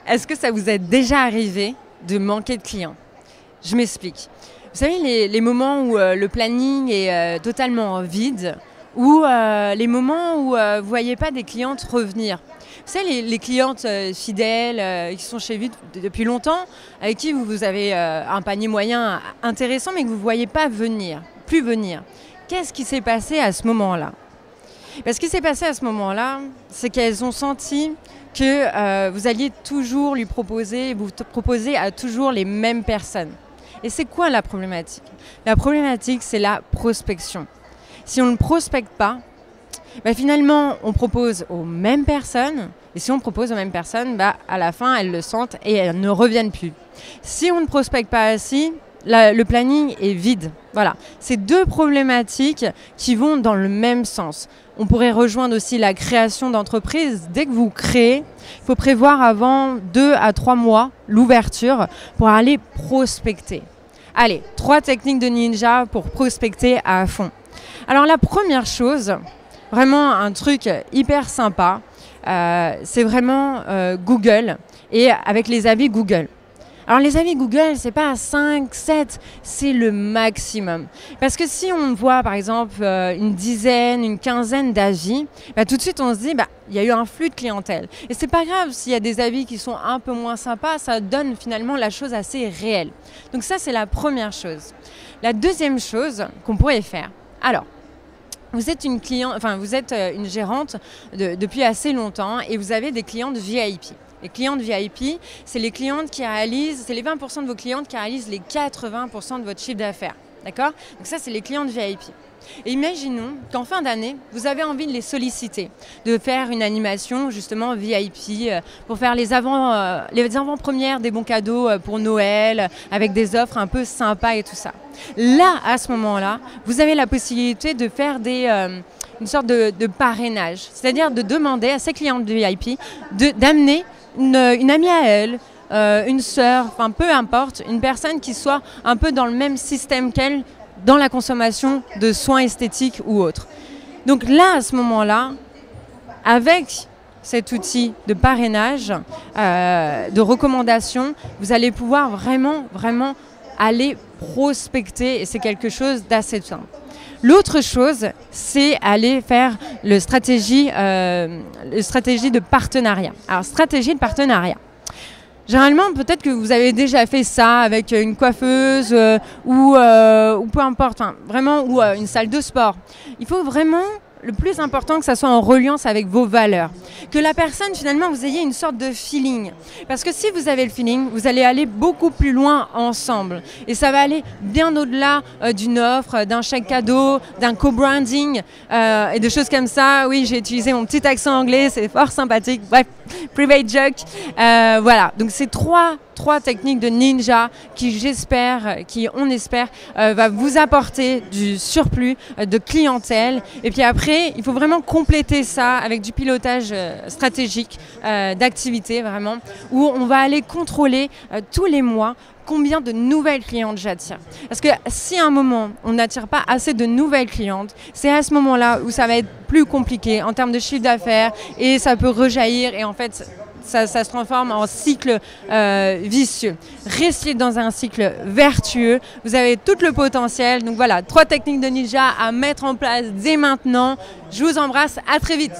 Est-ce que ça vous est déjà arrivé de manquer de clients? Je m'explique. Vous savez, les moments où le planning est totalement vide, ou les moments où vous ne voyez pas des clientes revenir. Vous savez, les clientes fidèles qui sont chez vous depuis longtemps, avec qui vous avez un panier moyen intéressant, mais que vous ne voyez pas venir, plus venir. Qu'est-ce qui s'est passé à ce moment-là? Ce qui s'est passé à ce moment-là, c'est qu'elles ont senti que vous alliez toujours lui proposer, vous proposer à toujours les mêmes personnes. Et c'est quoi la problématique? La problématique, c'est la prospection. Si on ne prospecte pas, finalement, on propose aux mêmes personnes. Et si on propose aux mêmes personnes, à la fin, elles le sentent et elles ne reviennent plus. Si on ne prospecte pas assez, le planning est vide. Voilà, c'est deux problématiques qui vont dans le même sens. On pourrait rejoindre aussi la création d'entreprise. Dès que vous créez, il faut prévoir avant 2 à 3 mois l'ouverture pour aller prospecter. Allez, 3 techniques de ninja pour prospecter à fond. Alors la première chose, vraiment un truc hyper sympa, c'est vraiment Google et avec les avis Google. Alors les avis Google, c'est pas 5, 7, c'est le maximum. Parce que si on voit par exemple une dizaine, une quinzaine d'avis, tout de suite on se dit il y a eu un flux de clientèle. Et c'est pas grave s'il y a des avis qui sont un peu moins sympas, ça donne finalement la chose assez réelle. Donc ça c'est la première chose. La deuxième chose qu'on pourrait faire, alors vous êtes une gérante depuis assez longtemps et vous avez des clientes VIP. Les clientes VIP, c'est les clientes qui réalisent, c'est les 20% de vos clientes qui réalisent les 80% de votre chiffre d'affaires. D'accord? Donc ça, c'est les clientes VIP. Et imaginons qu'en fin d'année, vous avez envie de les solliciter, de faire une animation justement VIP pour faire les avant-premières des bons cadeaux pour Noël, avec des offres un peu sympas et tout ça. Là, à ce moment-là, vous avez la possibilité de faire une sorte de parrainage, c'est-à-dire de demander à ces clientes VIP d'amener une amie à elle, une sœur, enfin peu importe, une personne qui soit un peu dans le même système qu'elle dans la consommation de soins esthétiques ou autres. Donc là, à ce moment-là, avec cet outil de parrainage, de recommandation, vous allez pouvoir vraiment aller prospecter et c'est quelque chose d'assez simple. L'autre chose, c'est aller faire le stratégie de partenariat. Alors, stratégie de partenariat. Généralement, peut-être que vous avez déjà fait ça avec une coiffeuse ou peu importe, ou une salle de sport. Il faut vraiment, le plus important, que ça soit en reliance avec vos valeurs. Que la personne, finalement, vous ayez une sorte de feeling. Parce que si vous avez le feeling, vous allez aller beaucoup plus loin ensemble. Et ça va aller bien au-delà d'une offre, d'un chèque cadeau, d'un co-branding et de choses comme ça. Oui, j'ai utilisé mon petit accent anglais, c'est fort sympathique. Bref, private joke. Voilà, donc c'est trois techniques de ninja qui, on espère, va vous apporter du surplus de clientèle. Et puis après, il faut vraiment compléter ça avec du pilotage stratégique d'activité, vraiment, où on va aller contrôler tous les mois combien de nouvelles clientes j'attire. Parce que si à un moment, on n'attire pas assez de nouvelles clientes, c'est à ce moment-là où ça va être plus compliqué en termes de chiffre d'affaires et ça peut rejaillir et en fait, ça se transforme en cycle vicieux. Restez dans un cycle vertueux, vous avez tout le potentiel. Donc voilà, 3 techniques de ninja à mettre en place dès maintenant. Je vous embrasse, à très vite.